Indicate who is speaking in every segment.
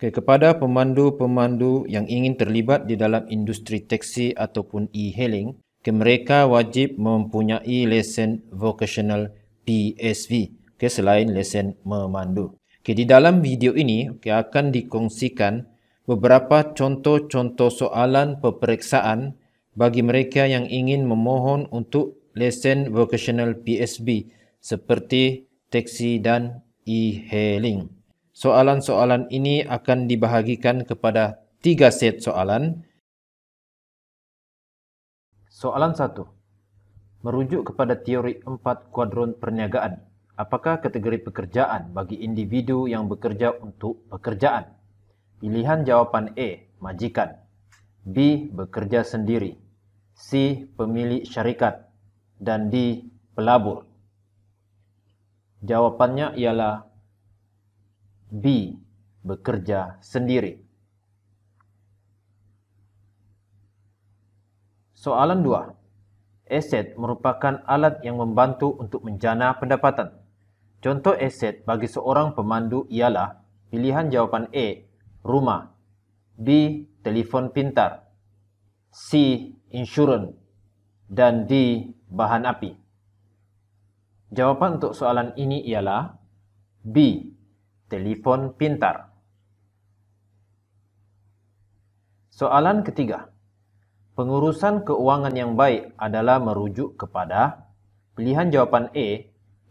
Speaker 1: Kepada pemandu-pemandu yang ingin terlibat di dalam industri taksi ataupun e-hailing, mereka wajib mempunyai lesen vocational PSV selain lesen memandu. Di dalam video ini akan dikongsikan beberapa contoh-contoh soalan peperiksaan bagi mereka yang ingin memohon untuk lesen vocational PSV seperti taksi dan e-hailing. Soalan-soalan ini akan dibahagikan kepada 3 set soalan. Soalan 1. Merujuk kepada teori 4 kuadron perniagaan. Apakah kategori pekerjaan bagi individu yang bekerja untuk pekerjaan? Pilihan jawapan A, majikan. B, bekerja sendiri. C, pemilik syarikat. Dan D, pelabur. Jawapannya ialah B, bekerja sendiri. Soalan 2. Aset merupakan alat yang membantu untuk menjana pendapatan. Contoh aset bagi seorang pemandu ialah pilihan jawapan A, rumah. B, telefon pintar. C, insurans. Dan D, bahan api. Jawapan untuk soalan ini ialah B, telefon pintar. Soalan ketiga. Pengurusan keuangan yang baik adalah merujuk kepada pilihan jawapan A,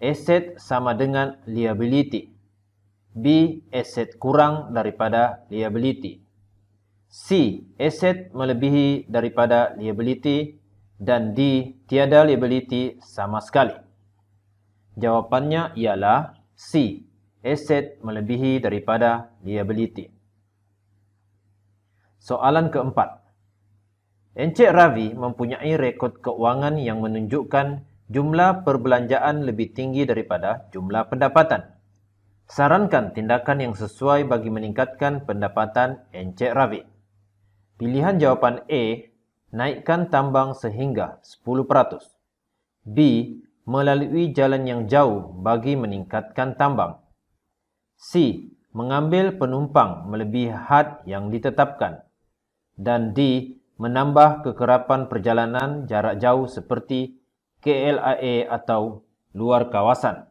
Speaker 1: aset sama dengan liability. B, aset kurang daripada liability. C, aset melebihi daripada liability. Dan D, tiada liability sama sekali. Jawapannya ialah C, aset melebihi daripada liability. Soalan keempat. Encik Ravi mempunyai rekod keuangan yang menunjukkan jumlah perbelanjaan lebih tinggi daripada jumlah pendapatan. Sarankan tindakan yang sesuai bagi meningkatkan pendapatan Encik Ravi. Pilihan jawapan A, naikkan tambang sehingga 10%. B, melalui jalan yang jauh bagi meningkatkan tambang. C, mengambil penumpang melebihi had yang ditetapkan. Dan D, menambah kekerapan perjalanan jarak jauh seperti KLIA atau luar kawasan.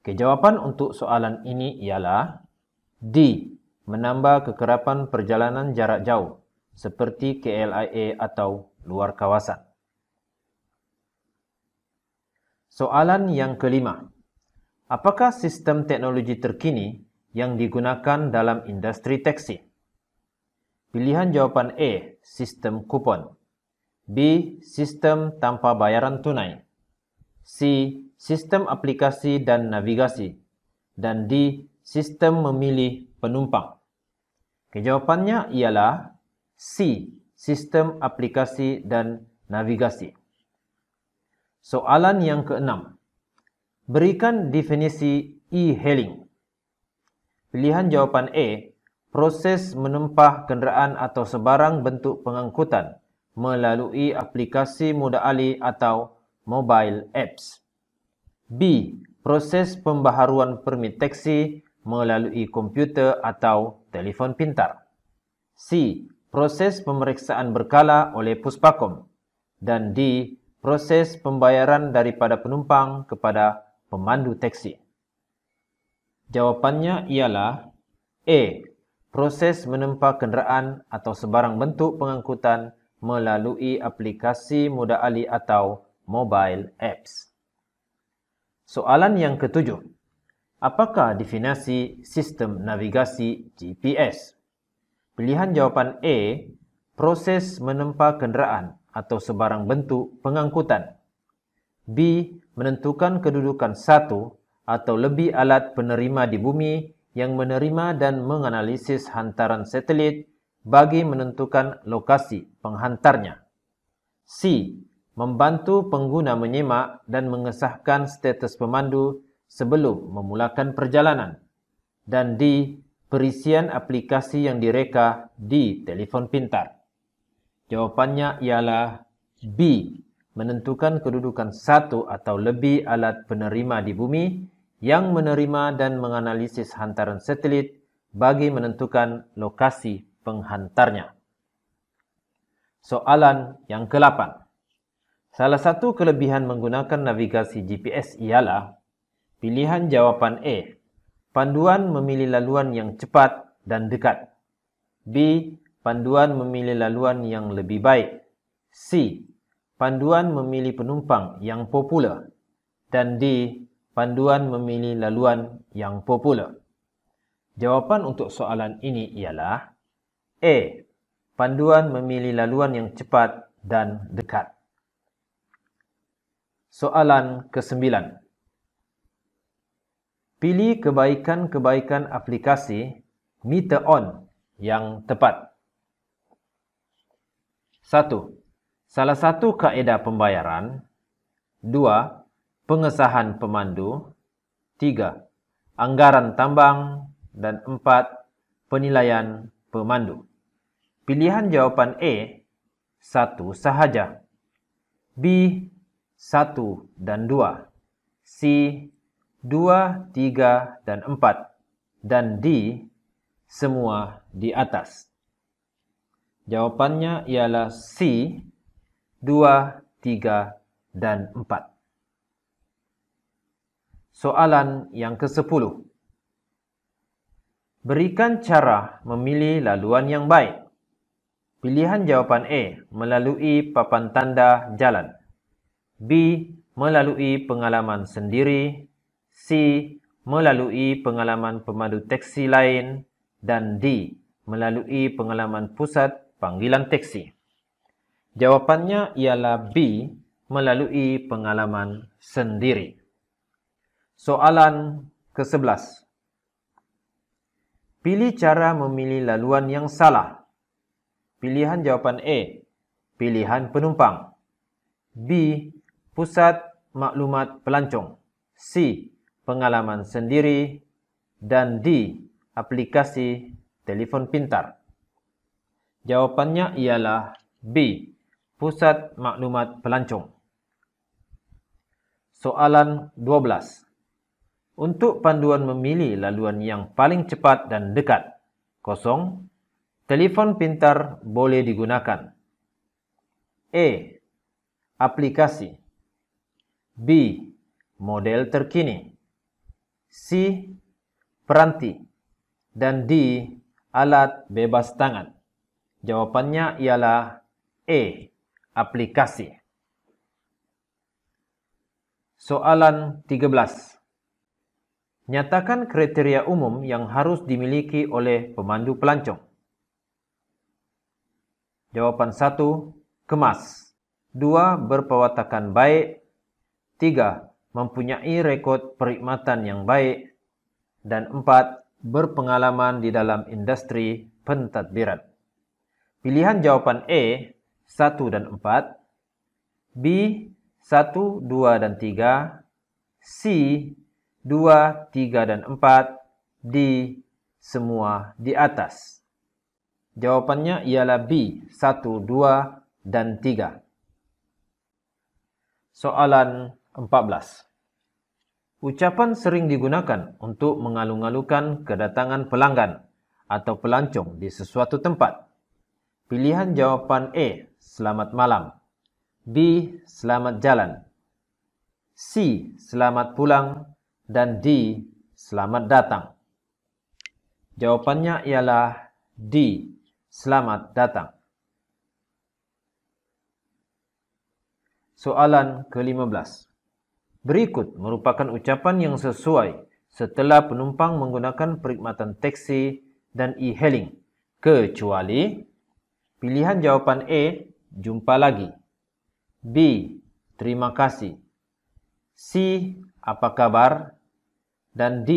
Speaker 1: Jawapan untuk soalan ini ialah D, menambah kekerapan perjalanan jarak jauh seperti KLIA atau luar kawasan. Soalan yang kelima. Apakah sistem teknologi terkini yang digunakan dalam industri taksi? Pilihan jawapan A, sistem kupon. B, sistem tanpa bayaran tunai. C, sistem aplikasi dan navigasi. Dan D, sistem memilih penumpang. Jawapannya ialah C, sistem aplikasi dan navigasi. Soalan yang keenam. Berikan definisi e-hailing. Pilihan jawapan A, proses menempah kenderaan atau sebarang bentuk pengangkutan melalui aplikasi mudah alih atau mobile apps. B, proses pembaharuan permit taksi melalui komputer atau telefon pintar. C, proses pemeriksaan berkala oleh Puspakom. Dan D, proses pembayaran daripada penumpang kepada pemandu taksi. Jawapannya ialah A, proses menempah kenderaan atau sebarang bentuk pengangkutan melalui aplikasi mudah alih atau mobile apps. Soalan yang ketujuh. Apakah definisi sistem navigasi GPS? Pilihan jawapan A, proses menempah kenderaan atau sebarang bentuk pengangkutan. B, menentukan kedudukan satu atau lebih alat penerima di bumi yang menerima dan menganalisis hantaran satelit bagi menentukan lokasi penghantarnya. C, membantu pengguna menyemak dan mengesahkan status pemandu sebelum memulakan perjalanan. Dan D, perisian aplikasi yang direka di telefon pintar. Jawapannya ialah B, menentukan kedudukan satu atau lebih alat penerima di bumi yang menerima dan menganalisis hantaran satelit bagi menentukan lokasi penghantarnya. Soalan yang ke-8. Salah satu kelebihan menggunakan navigasi GPS ialah pilihan jawapan A. Panduan memilih laluan yang cepat dan dekat. B. Panduan memilih laluan yang lebih baik. C. Panduan memilih penumpang yang popular. Dan D. Panduan memilih laluan yang popular. Jawapan untuk soalan ini ialah A. Panduan memilih laluan yang cepat dan dekat. Soalan ke-9. Pilih kebaikan-kebaikan aplikasi Meter On yang tepat. 1. Salah satu kaedah pembayaran. 2. Pengesahan pemandu. 3. Anggaran tambang. Dan 4. Penilaian pemandu. Pilihan jawapan A, 1 sahaja. B, 1 dan 2. C, 2, 3 dan 4. Dan D, semua di atas. Jawapannya ialah C, 2, 3 dan 4. Soalan yang ke-10. Berikan cara memilih laluan yang baik. Pilihan jawapan A, melalui papan tanda jalan. B, melalui pengalaman sendiri. C, melalui pengalaman pemandu teksi lain. Dan D, melalui pengalaman pusat panggilan teksi. Jawapannya ialah B, melalui pengalaman sendiri. Soalan ke-11. Pilih cara memilih laluan yang salah. Pilihan jawapan A, pilihan penumpang. B, pusat maklumat pelancong. C, pengalaman sendiri. Dan D, aplikasi telefon pintar. Jawapannya ialah B, pusat maklumat pelancong. Soalan 12. Untuk panduan memilih laluan yang paling cepat dan dekat. 0. Telefon pintar boleh digunakan. A. Aplikasi. B. Model terkini. C. Peranti. Dan D. Alat bebas tangan. Jawapannya ialah A. Aplikasi. Soalan 13. Nyatakan kriteria umum yang harus dimiliki oleh pemandu pelancong. Jawapan 1, kemas. 2, berpawatakan baik. 3, mempunyai rekod perkhidmatan yang baik. Dan 4, berpengalaman di dalam industri pentadbiran. Pilihan jawapan A, 1 dan 4. B, 1, 2 dan 3. C, 2, 3 dan 4. D, semua di atas. Jawapannya ialah B, 1, 2 dan 3. Soalan 14. Ucapan sering digunakan untuk mengalu-alukan kedatangan pelanggan atau pelancong di sesuatu tempat. Pilihan jawapan A, selamat malam. B, selamat jalan. C, selamat pulang. Dan D, selamat datang. Jawapannya ialah D, selamat datang. Soalan ke-15. Berikut merupakan ucapan yang sesuai setelah penumpang menggunakan perkhidmatan teksi dan e-hailing, kecuali pilihan jawapan A, jumpa lagi. B, terima kasih. C, apa kabar? Dan D,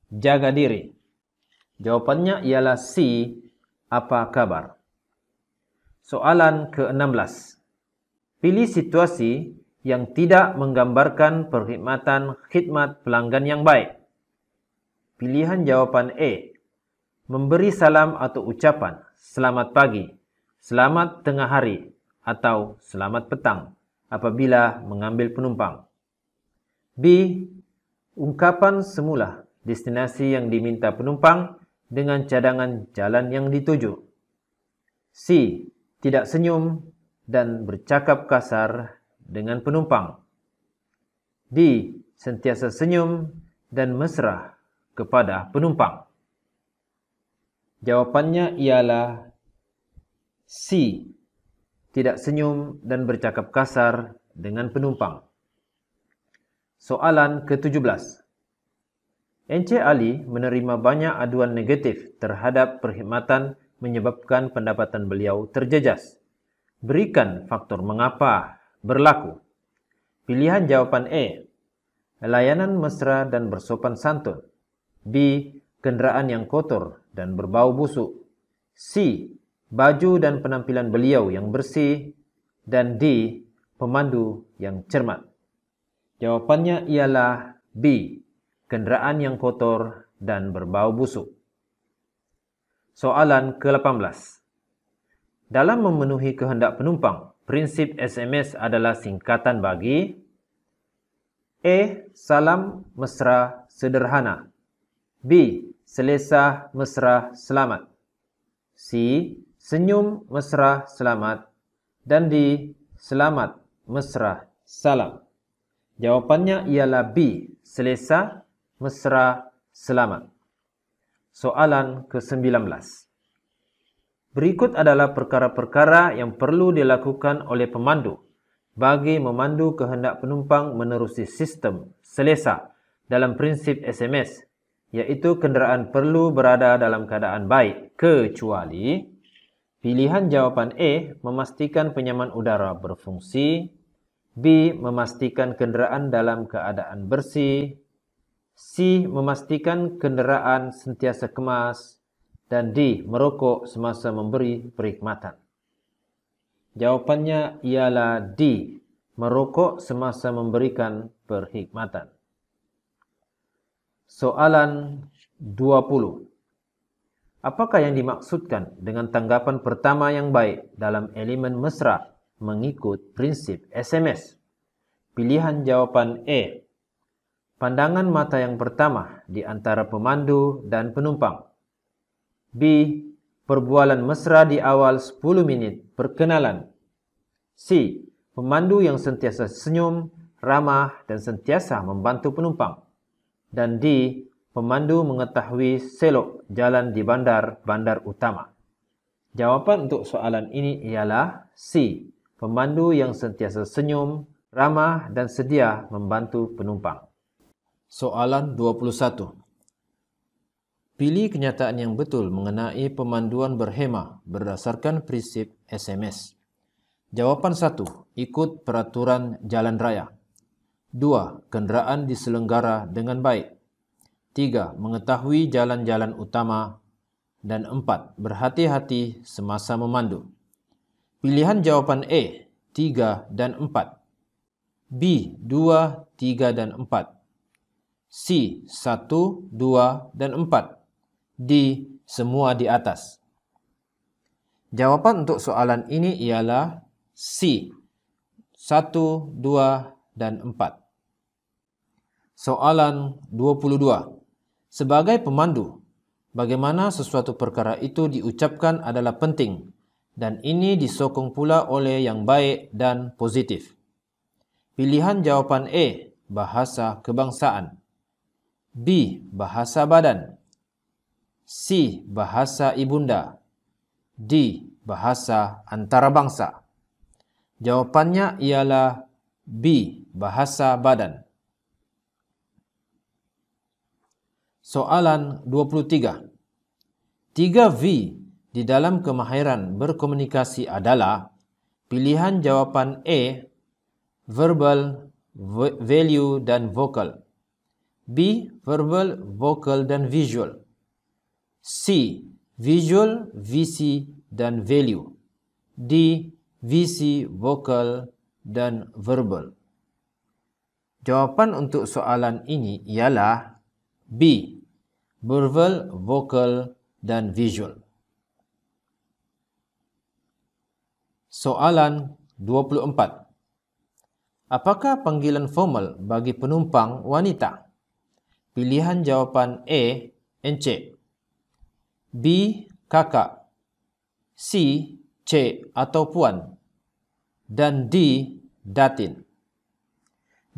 Speaker 1: jaga diri. Jawapannya ialah C, apa kabar? Soalan ke-16. Pilih situasi yang tidak menggambarkan perkhidmatan khidmat pelanggan yang baik. Pilihan jawapan A, memberi salam atau ucapan selamat pagi, selamat tengah hari, atau selamat petang apabila mengambil penumpang. B, ungkapan semula destinasi yang diminta penumpang dengan cadangan jalan yang dituju. C. Tidak senyum dan bercakap kasar dengan penumpang. D. Sentiasa senyum dan mesra kepada penumpang. Jawapannya ialah C. Tidak senyum dan bercakap kasar dengan penumpang. Soalan ke-17. Encik Ali menerima banyak aduan negatif terhadap perkhidmatan menyebabkan pendapatan beliau terjejas. Berikan faktor mengapa berlaku. Pilihan jawapan A. Layanan mesra dan bersopan santun. B. Kenderaan yang kotor dan berbau busuk. C. Baju dan penampilan beliau yang bersih. Dan D. Pemandu yang cermat. Jawapannya ialah B. Kenderaan yang kotor dan berbau busuk. Soalan ke-18. Dalam memenuhi kehendak penumpang, prinsip SMS adalah singkatan bagi A. Salam mesra sederhana. B. Selesa mesra selamat. C. Senyum mesra selamat. Dan D. Selamat mesra salam. Jawapannya ialah B. Selesa mesra selamat. Soalan ke-19. Berikut adalah perkara-perkara yang perlu dilakukan oleh pemandu bagi memandu kehendak penumpang menerusi sistem selesa dalam prinsip SMS, iaitu kenderaan perlu berada dalam keadaan baik kecuali pilihan jawapan A. Memastikan penyaman udara berfungsi. B. Memastikan kenderaan dalam keadaan bersih. C. Memastikan kenderaan sentiasa kemas. Dan D. Merokok semasa memberi perkhidmatan. Jawapannya ialah D. Merokok semasa memberikan perkhidmatan. Soalan 20. Apakah yang dimaksudkan dengan tanggapan pertama yang baik dalam elemen mesra mengikut prinsip SMS? Pilihan jawapan A. Pandangan mata yang pertama di antara pemandu dan penumpang. B. Perbualan mesra di awal 10 minit perkenalan. C. Pemandu yang sentiasa senyum, ramah dan sentiasa membantu penumpang. Dan D. Pemandu mengetahui selok jalan di bandar utama. Jawapan untuk soalan ini ialah C. Pemandu yang sentiasa senyum, ramah dan sedia membantu penumpang. Soalan 21. Pilih kenyataan yang betul mengenai pemanduan berhemah berdasarkan prinsip SMS. Jawapan 1. Ikut peraturan jalan raya. 2. Kenderaan diselenggara dengan baik. 3. Mengetahui jalan-jalan utama. Dan 4. Berhati-hati semasa memandu. Pilihan jawapan A. 3 dan 4. B. 2, 3 dan 4. C. 1, 2 dan 4. D. Semua di atas. Jawapan untuk soalan ini ialah C. 1, 2 dan 4. Soalan 22. Sebagai pemandu, bagaimana sesuatu perkara itu diucapkan adalah penting dan ini disokong pula oleh yang baik dan positif. Pilihan jawapan A. Bahasa kebangsaan. B. Bahasa badan. C. Bahasa ibunda. D. Bahasa antarabangsa. Jawapannya ialah B. Bahasa badan. Soalan 23. 3V di dalam kemahiran berkomunikasi adalah pilihan jawapan A. Verbal, value dan vocal. B. Verbal, vocal dan visual. C. Visual, visi dan value. D. Visi, vocal dan verbal. Jawapan untuk soalan ini ialah B. Verbal, vocal dan visual. Soalan 24. Apakah panggilan formal bagi penumpang wanita? Pilihan jawapan A. Encik. B. Kakak, C. Cik atau Puan, dan D. Datin.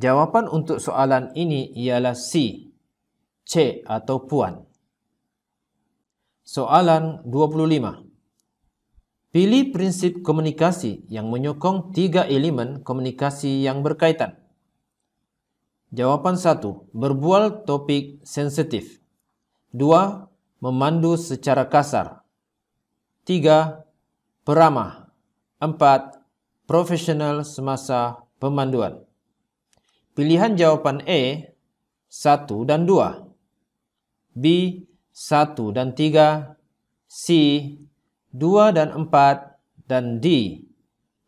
Speaker 1: Jawapan untuk soalan ini ialah C. Cik atau Puan. Soalan 25. Pilih prinsip komunikasi yang menyokong 3 elemen komunikasi yang berkaitan. Jawapan 1. Berbual topik sensitif. 2. Memandu secara kasar. 3. Peramah. 4. Profesional semasa pemanduan. Pilihan jawapan A, 1 dan 2. B, 1 dan 3. C, 2 dan 4. Dan D,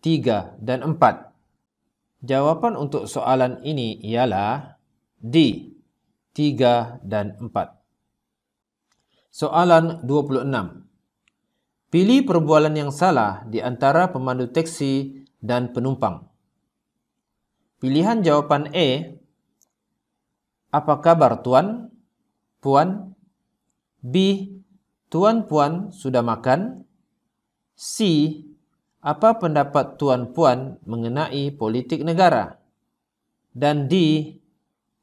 Speaker 1: 3 dan 4. Jawapan untuk soalan ini ialah D, 3 dan 4. Soalan 26. Pilih perbualan yang salah di antara pemandu teksi dan penumpang. Pilihan jawapan A, apa kabar tuan, puan? B, tuan puan sudah makan? C, apa pendapat tuan puan mengenai politik negara? Dan D,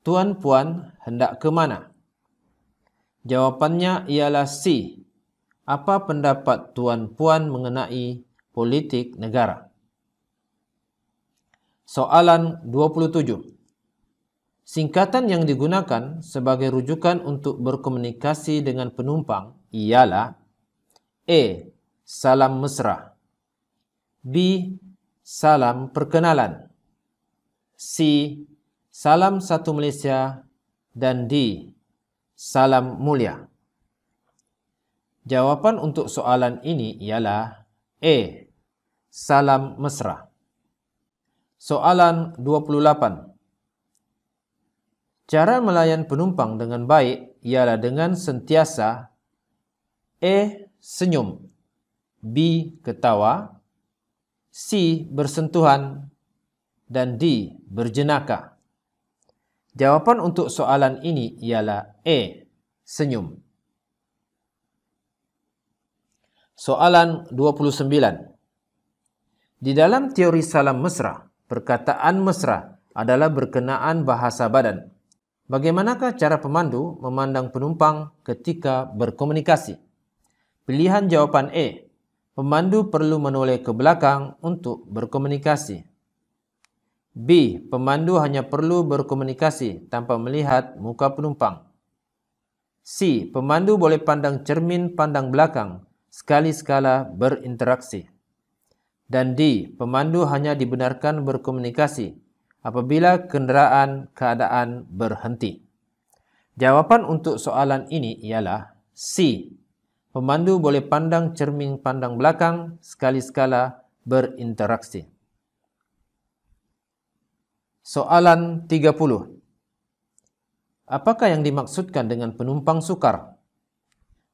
Speaker 1: tuan puan hendak ke mana? Jawapannya ialah C, apa pendapat tuan puan mengenai politik negara. Soalan 27. Singkatan yang digunakan sebagai rujukan untuk berkomunikasi dengan penumpang ialah A. Salam mesra, B. Salam perkenalan, C. Salam satu Malaysia, dan D. Salam mulia. Jawapan untuk soalan ini ialah A. Salam mesra. Soalan 28. Cara melayan penumpang dengan baik ialah dengan sentiasa A. Senyum, B. Ketawa, C. Bersentuhan, dan D. Berjenaka. Jawapan untuk soalan ini ialah A. Senyum. Soalan 29. Di dalam teori salam mesra, perkataan mesra adalah berkenaan bahasa badan. Bagaimanakah cara pemandu memandang penumpang ketika berkomunikasi? Pilihan jawapan A. Pemandu perlu menoleh ke belakang untuk berkomunikasi. B. Pemandu hanya perlu berkomunikasi tanpa melihat muka penumpang. C. Pemandu boleh pandang cermin pandang belakang sekali-sekala berinteraksi. Dan D. Pemandu hanya dibenarkan berkomunikasi apabila keadaan berhenti. Jawapan untuk soalan ini ialah C. Pemandu boleh pandang cermin pandang belakang sekali-sekala berinteraksi. Soalan 30. Apakah yang dimaksudkan dengan penumpang sukar?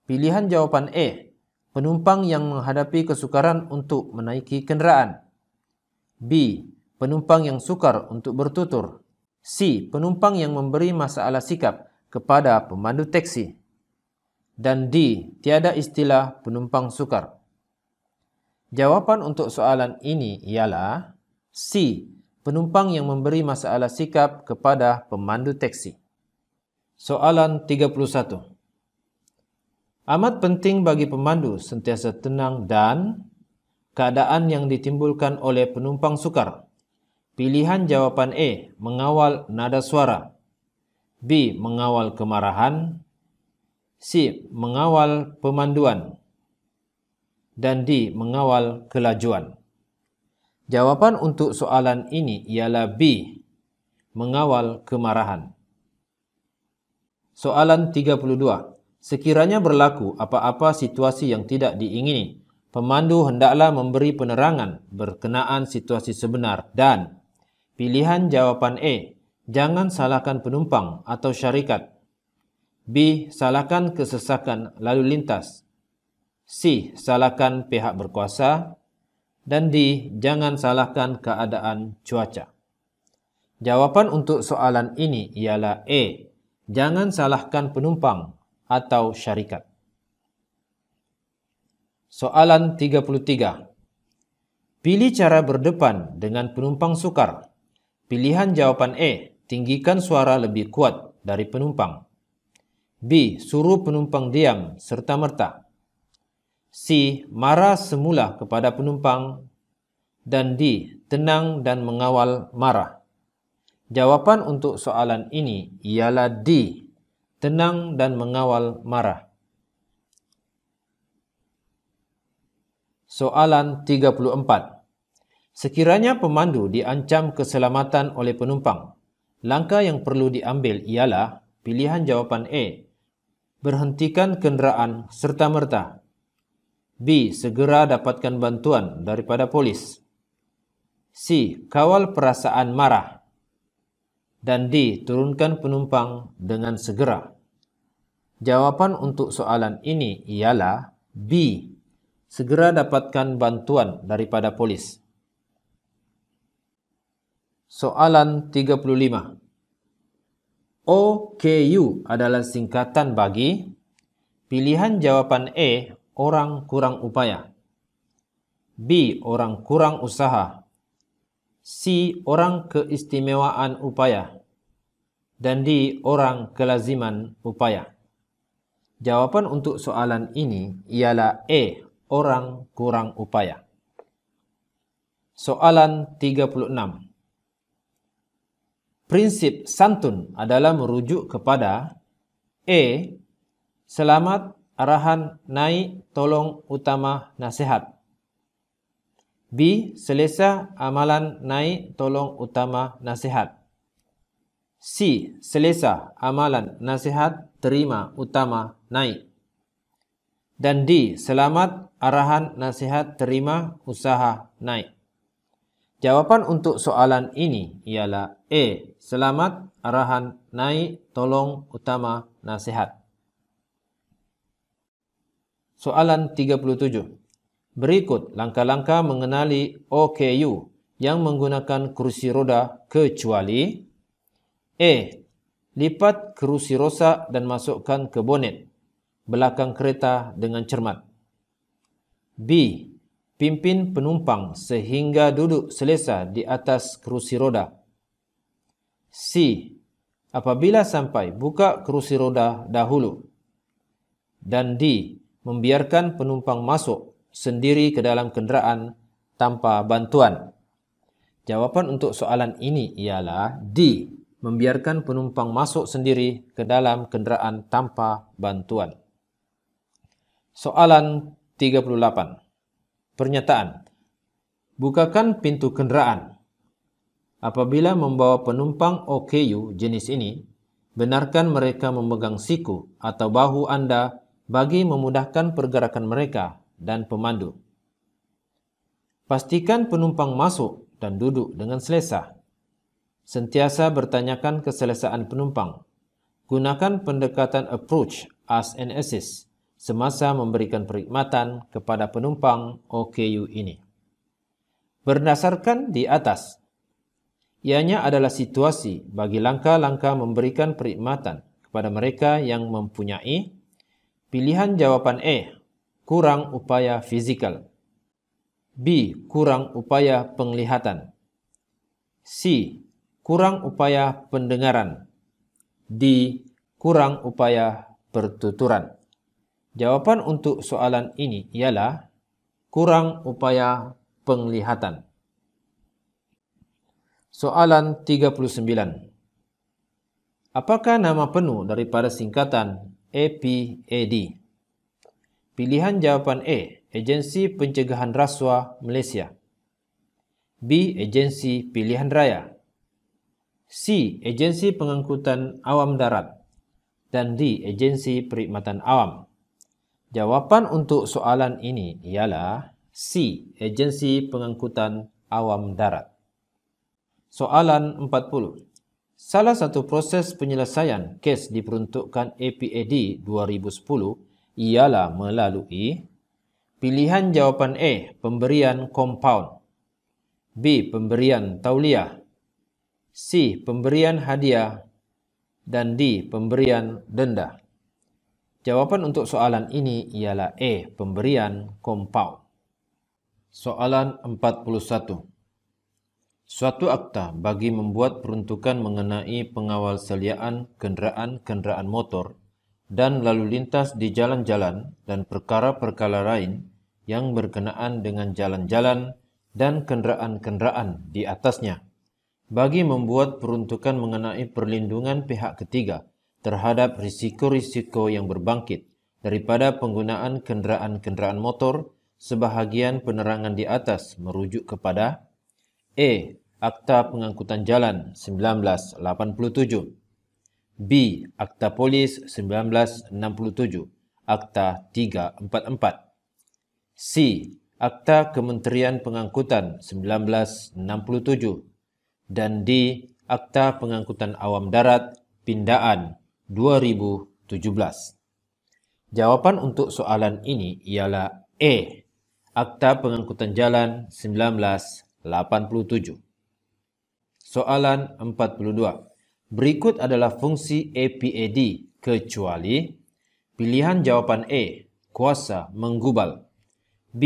Speaker 1: Pilihan jawapan A. Penumpang yang menghadapi kesukaran untuk menaiki kenderaan. B. Penumpang yang sukar untuk bertutur. C. Penumpang yang memberi masalah sikap kepada pemandu teksi. Dan D. Tiada istilah penumpang sukar. Jawapan untuk soalan ini ialah C. Penumpang yang memberi masalah sikap kepada pemandu teksi. Soalan 31. Amat penting bagi pemandu sentiasa tenang dan keadaan yang ditimbulkan oleh penumpang sukar. Pilihan jawapan A. Mengawal nada suara, B. Mengawal kemarahan, C. Mengawal pemanduan, dan D. Mengawal kelajuan. Jawapan untuk soalan ini ialah B. Mengawal kemarahan. Soalan 32. Sekiranya berlaku apa-apa situasi yang tidak diingini, pemandu hendaklah memberi penerangan berkenaan situasi sebenar dan pilihan jawapan A. Jangan salahkan penumpang atau syarikat. B. Salahkan kesesakan lalu lintas. C. Salahkan pihak berkuasa. Dan D. Jangan salahkan keadaan cuaca. Jawapan untuk soalan ini ialah A. Jangan salahkan penumpang atau syarikat. Soalan 33. Pilih cara berdepan dengan penumpang sukar. Pilihan jawapan A. Tinggikan suara lebih kuat dari penumpang. B. Suruh penumpang diam serta-merta. C. Marah semula kepada penumpang. Dan D. Tenang dan mengawal marah. Jawapan untuk soalan ini ialah D. Tenang dan mengawal marah. Soalan 34. Sekiranya pemandu diancam keselamatan oleh penumpang, langkah yang perlu diambil ialah pilihan jawapan A. Berhentikan kenderaan serta-merta. B. Segera dapatkan bantuan daripada polis. C. Kawal perasaan marah. Dan D. Turunkan penumpang dengan segera. Jawapan untuk soalan ini ialah B. Segera dapatkan bantuan daripada polis. Soalan 35. OKU adalah singkatan bagi pilihan jawapan A. Orang kurang upaya. B. Orang kurang usaha. C. Orang keistimewaan upaya. Dan D. Orang kelaziman upaya. Jawapan untuk soalan ini ialah A. Orang kurang upaya. Soalan 36. Prinsip santun adalah merujuk kepada A. Selamat, arahan, naik, tolong, utama, nasihat. B. Selesa, amalan, naik, tolong, utama, nasihat. C. Selesa, amalan, nasihat, terima, utama, naik. Dan D. Selamat, arahan, nasihat, terima, usaha, naik. Jawapan untuk soalan ini ialah A. Selamat, arahan, naik, tolong, utama, nasihat. Soalan 37. Berikut langkah-langkah mengenali OKU yang menggunakan kerusi roda kecuali A. Lipat kerusi rosak dan masukkan ke bonet belakang kereta dengan cermat. B. Pimpin penumpang sehingga duduk selesa di atas kerusi roda. C. Apabila sampai, buka kerusi roda dahulu. Dan D. Membiarkan penumpang masuk sendiri ke dalam kenderaan tanpa bantuan. Jawapan untuk soalan ini ialah D. Membiarkan penumpang masuk sendiri ke dalam kenderaan tanpa bantuan. Soalan 38. Pernyataan. Bukakan pintu kenderaan. Apabila membawa penumpang OKU jenis ini, benarkan mereka memegang siku atau bahu anda bagi memudahkan pergerakan mereka dan pemandu. Pastikan penumpang masuk dan duduk dengan selesa. Sentiasa bertanyakan keselesaan penumpang. Gunakan pendekatan approach, ask and assist semasa memberikan perkhidmatan kepada penumpang OKU ini. Berdasarkan di atas, ianya adalah situasi bagi langkah-langkah memberikan perkhidmatan kepada mereka yang mempunyai pilihan jawapan A. Kurang upaya fizikal. B. Kurang upaya penglihatan. C. Kurang upaya pendengaran. D. Kurang upaya pertuturan. Jawapan untuk soalan ini ialah kurang upaya penglihatan. Soalan 39. Apakah nama penuh daripada singkatan APAD? Pilihan jawapan A. Agensi Pencegahan Rasuah Malaysia. B. Agensi Pilihan Raya. C. Agensi Pengangkutan Awam Darat. Dan D. Agensi Perkhidmatan Awam. Jawapan untuk soalan ini ialah C. Agensi Pengangkutan Awam Darat. Soalan 40. Salah satu proses penyelesaian kes diperuntukkan APAD 2010 ialah melalui pilihan jawapan A. Pemberian kompaun. B. Pemberian tauliah. C. Pemberian hadiah. Dan D. Pemberian denda. Jawapan untuk soalan ini ialah A. Pemberian kompaun. Soalan 41. Suatu akta bagi membuat peruntukan mengenai pengawal seliaan kenderaan-kenderaan motor dan lalu lintas di jalan-jalan dan perkara-perkara lain yang berkenaan dengan jalan-jalan dan kenderaan-kenderaan di atasnya, bagi membuat peruntukan mengenai perlindungan pihak ketiga terhadap risiko-risiko yang berbangkit daripada penggunaan kenderaan-kenderaan motor. Sebahagian penerangan di atas merujuk kepada A. Akta Pengangkutan Jalan 1987, B. Akta Polis 1967, Akta 344, C. Akta Kementerian Pengangkutan 1967, dan D. Akta Pengangkutan Awam Darat Pindaan 2017. Jawapan untuk soalan ini ialah A. Akta Pengangkutan Jalan 1987. Soalan 42. Berikut adalah fungsi APAD kecuali pilihan jawapan A. Kuasa menggubal, B.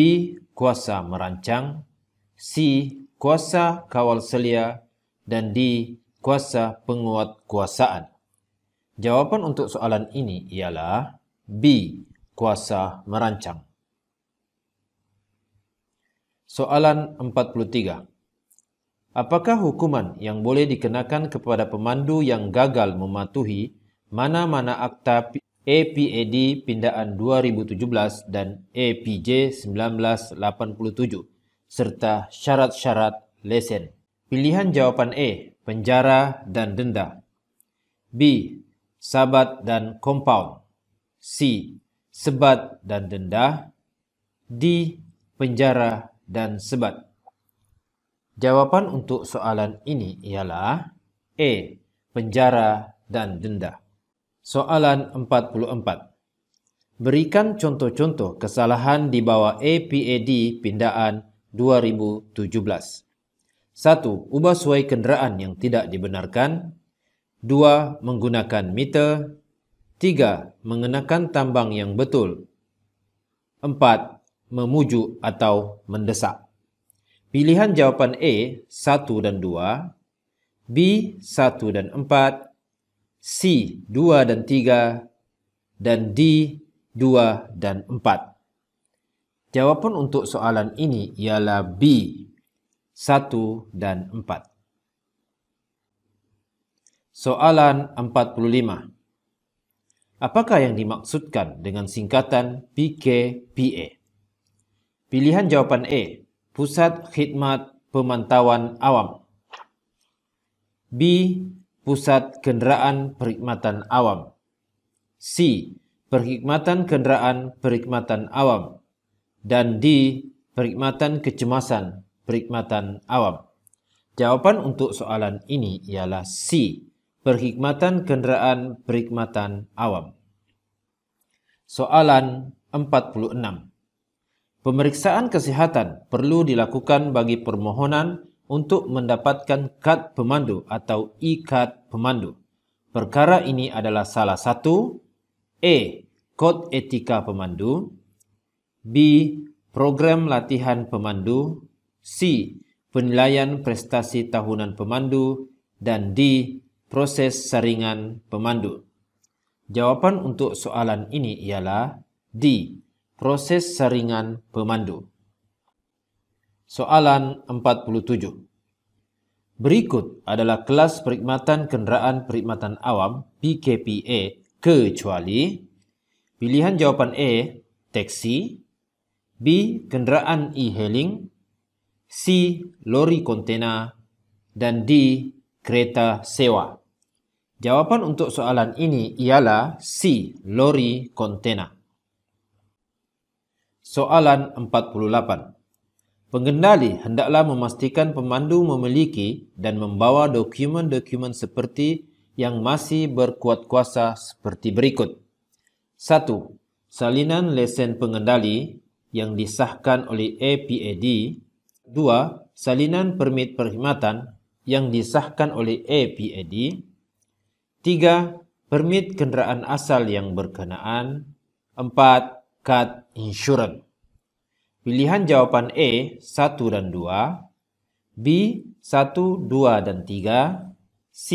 Speaker 1: Kuasa merancang, C. Kuasa kawal selia, dan D. Kuasa penguatkuasaan. Jawapan untuk soalan ini ialah B. Kuasa merancang. Soalan 43. Apakah hukuman yang boleh dikenakan kepada pemandu yang gagal mematuhi mana-mana akta APAD Pindaan 2017 dan APJ 1987 serta syarat-syarat lesen? Pilihan jawapan A. Penjara dan denda, B. Sabat dan kompaun, C. Sebat dan denda, D. Penjara dan sebat. Jawapan untuk soalan ini ialah A. Penjara dan denda. Soalan 44. Berikan contoh-contoh kesalahan di bawah APAD Pindaan 2017. 1. Ubah suai kenderaan yang tidak dibenarkan. 2. Menggunakan meter. 3. Mengenakan tambang yang betul. 4. Memujuk atau mendesak. Pilihan jawapan A 1 dan 2, B 1 dan 4, C 2 dan 3, dan D 2 dan 4. Jawapan untuk soalan ini ialah B 1 dan 4. Soalan 45. Apakah yang dimaksudkan dengan singkatan PKPA? Pilihan jawapan A. Pusat Khidmat Pemantauan Awam, B. Pusat Kenderaan Perkhidmatan Awam, C. Perkhidmatan Kenderaan Perkhidmatan Awam, dan D. Perkhidmatan Kecemasan Perkhidmatan Awam. Jawapan untuk soalan ini ialah C. Perkhidmatan Kenderaan Perkhidmatan Awam. Soalan 46. Pemeriksaan kesihatan perlu dilakukan bagi permohonan untuk mendapatkan kad pemandu atau e-kad pemandu. Perkara ini adalah salah satu A. Kod etika pemandu, B. Program latihan pemandu, C. Penilaian prestasi tahunan pemandu, dan D. Proses saringan pemandu. Jawapan untuk soalan ini ialah D. Proses saringan pemandu. Soalan 47. Berikut adalah kelas perkhidmatan kenderaan perkhidmatan awam PKPA kecuali pilihan jawapan A. Taksi, B. Kenderaan e-hailing, C. Lori kontena, dan D. Kereta sewa. Jawapan untuk soalan ini ialah C. Lori kontena. Soalan 48. Pengendali hendaklah memastikan pemandu memiliki dan membawa dokumen-dokumen seperti yang masih berkuat kuasa seperti berikut. 1. Salinan lesen pengendali yang disahkan oleh APAD. 2. Salinan permit perkhidmatan yang disahkan oleh APAD. 3. Permit kenderaan asal yang berkenaan. 4. Kad insurans. Pilihan jawapan A 1 dan 2, B 1, 2 dan 3, C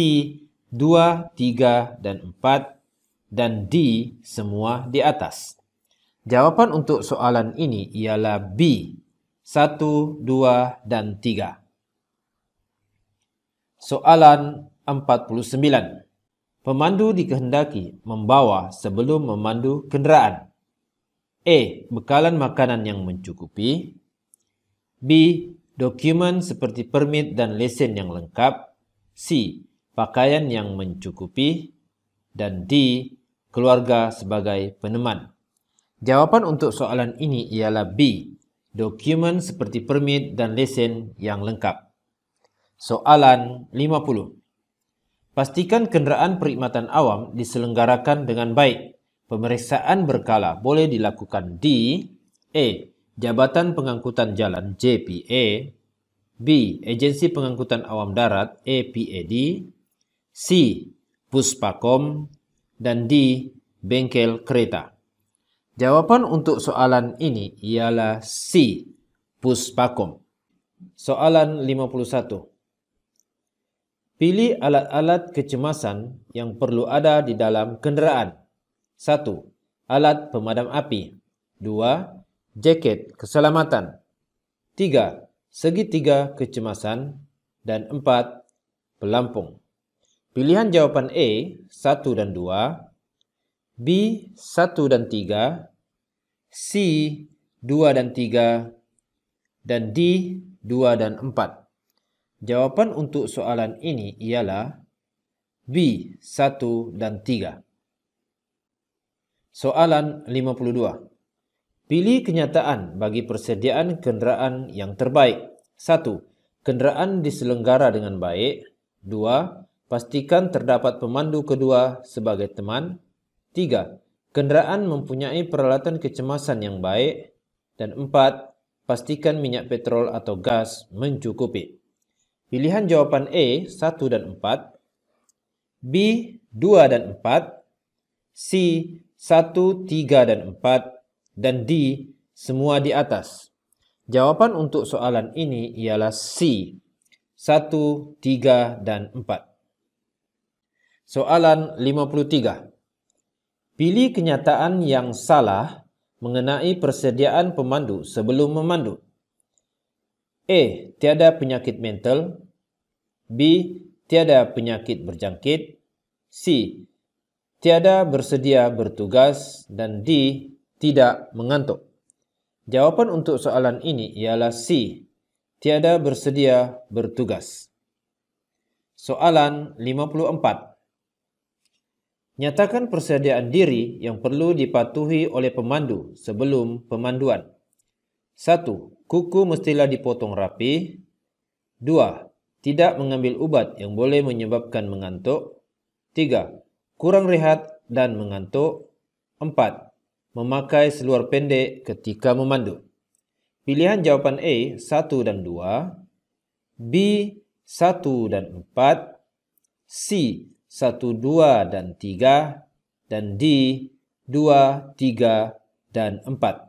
Speaker 1: 2, 3 dan 4, dan D semua di atas. Jawapan untuk soalan ini ialah B 1, 2 dan 3. Soalan 49. Pemandu dikehendaki membawa sebelum memandu kenderaan. A. Bekalan makanan yang mencukupi. B. Dokumen seperti permit dan lesen yang lengkap. C. Pakaian yang mencukupi. Dan D. Keluarga sebagai peneman. Jawapan untuk soalan ini ialah B. Dokumen seperti permit dan lesen yang lengkap. Soalan 50. Pastikan kenderaan perkhidmatan awam diselenggarakan dengan baik. Pemeriksaan berkala boleh dilakukan di A. Jabatan Pengangkutan Jalan JPA, B. Agensi Pengangkutan Awam Darat APAD, C. Puspakom, dan D. Bengkel Kereta. Jawapan untuk soalan ini ialah C. Puspakom. Soalan 51. Pilih alat-alat kecemasan yang perlu ada di dalam kenderaan. 1. Alat pemadam api. 2. Jaket keselamatan. 3. Segitiga kecemasan. Dan 4. Pelampung. Pilihan jawapan A 1 dan 2, B 1 dan 3, C 2 dan 3, dan D 2 dan 4. Jawapan untuk soalan ini ialah B 1 dan 3. Soalan 52. Pilih kenyataan bagi persediaan kenderaan yang terbaik. 1. Kenderaan diselenggara dengan baik. 2. Pastikan terdapat pemandu kedua sebagai teman. 3. Kenderaan mempunyai peralatan kecemasan yang baik. Dan 4. Pastikan minyak petrol atau gas mencukupi. Pilihan jawapan A 1 dan 4, B 2 dan 4, C 1, 3 dan 4, dan D semua di atas. Jawapan untuk soalan ini ialah C 1, 3 dan 4. Soalan 53. Pilih kenyataan yang salah mengenai persediaan pemandu sebelum memandu. A. Tiada penyakit mental. B. Tiada penyakit berjangkit. C. Tiada bersedia bertugas. Dan D. Tidak mengantuk. Jawapan untuk soalan ini ialah C. Tiada bersedia bertugas. Soalan 54. Nyatakan persediaan diri yang perlu dipatuhi oleh pemandu sebelum pemanduan. 1. Kuku mestilah dipotong rapi. 2. Tidak mengambil ubat yang boleh menyebabkan mengantuk. 3. Kurang rehat dan mengantuk. 4. Memakai seluar pendek ketika memandu. Pilihan jawapan A 1 dan 2, B 1 dan 4, C 1, 2 dan 3, dan D 2, 3 dan 4.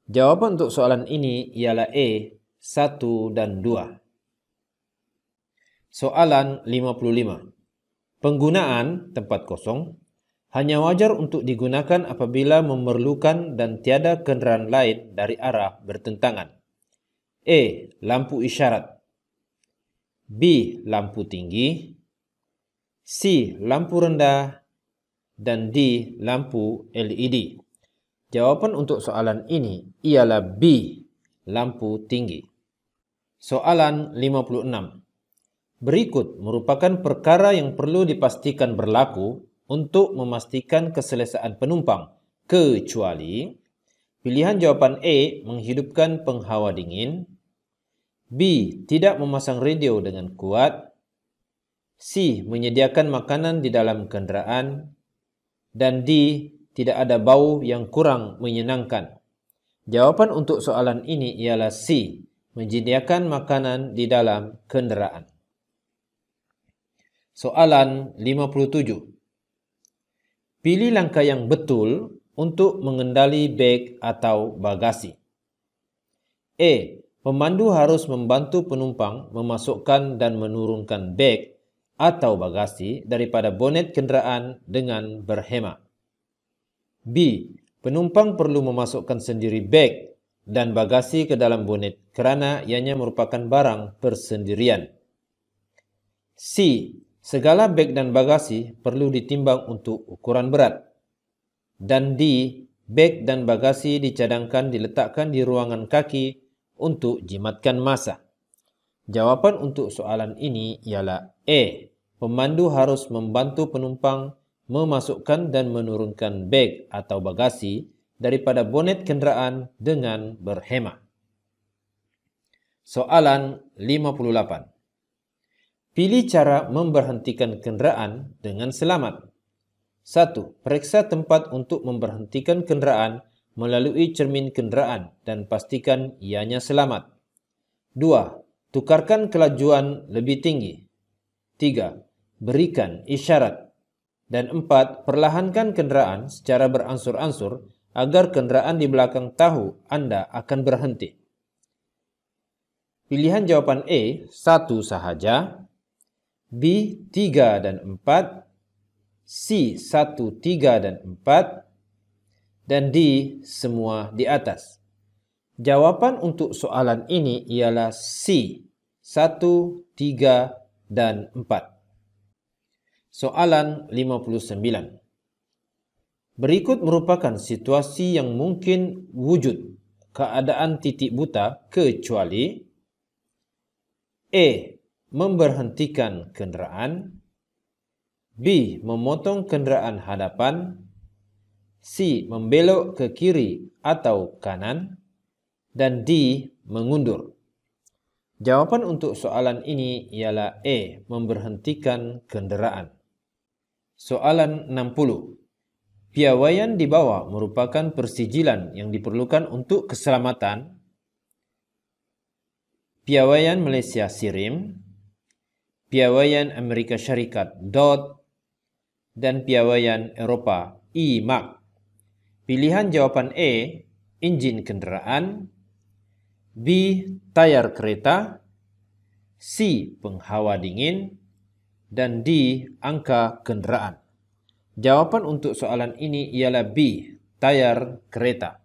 Speaker 1: Jawapan untuk soalan ini ialah A 1 dan 2. Soalan 55. Penggunaan tempat kosong hanya wajar untuk digunakan apabila memerlukan dan tiada kenderaan lain dari arah bertentangan. A. Lampu isyarat. B. Lampu tinggi. C. Lampu rendah. Dan D. Lampu LED. Jawapan untuk soalan ini ialah B. Lampu tinggi. Soalan 56. Berikut merupakan perkara yang perlu dipastikan berlaku untuk memastikan keselesaan penumpang, kecuali pilihan jawapan A menghidupkan penghawa dingin, B tidak memasang radio dengan kuat, C menyediakan makanan di dalam kenderaan, dan D tidak ada bau yang kurang menyenangkan. Jawapan untuk soalan ini ialah C, menyediakan makanan di dalam kenderaan. Soalan 57. Pilih langkah yang betul untuk mengendali beg atau bagasi. A. Pemandu harus membantu penumpang memasukkan dan menurunkan beg atau bagasi daripada bonet kenderaan dengan berhema. B. Penumpang perlu memasukkan sendiri beg dan bagasi ke dalam bonet kerana ianya merupakan barang persendirian. C. Segala beg dan bagasi perlu ditimbang untuk ukuran berat. Dan D. Beg dan bagasi dicadangkan diletakkan di ruangan kaki untuk jimatkan masa. Jawapan untuk soalan ini ialah A. Pemandu harus membantu penumpang memasukkan dan menurunkan beg atau bagasi daripada bonet kenderaan dengan berhema. Soalan 58. Pilih cara memberhentikan kenderaan dengan selamat. 1. Periksa tempat untuk memberhentikan kenderaan melalui cermin kenderaan dan pastikan ianya selamat. 2. Tukarkan kelajuan lebih tinggi. 3. Berikan isyarat. Dan 4. Perlahankan kenderaan secara beransur-ansur agar kenderaan di belakang tahu anda akan berhenti. Pilihan jawapan A, 1 sahaja. B, 3 dan 4. C, 1, 3 dan 4. Dan D, semua di atas. Jawapan untuk soalan ini ialah C, 1, 3 dan 4. Soalan 59. Berikut merupakan situasi yang mungkin wujud keadaan titik buta kecuali A. Memberhentikan kenderaan. B. Memotong kenderaan hadapan. C. Membelok ke kiri atau kanan. Dan D. Mengundur. Jawapan untuk soalan ini ialah A. Memberhentikan kenderaan. Soalan 60. Piawaian di bawah merupakan persijilan yang diperlukan untuk keselamatan. Piawaian Malaysia SIRIM, Piawaian Amerika Syarikat DOT, dan Piawaian Eropah IMAC. Pilihan jawapan A, enjin kenderaan. B, tayar kereta. C, penghawa dingin. Dan D, angka kenderaan. Jawapan untuk soalan ini ialah B, tayar kereta.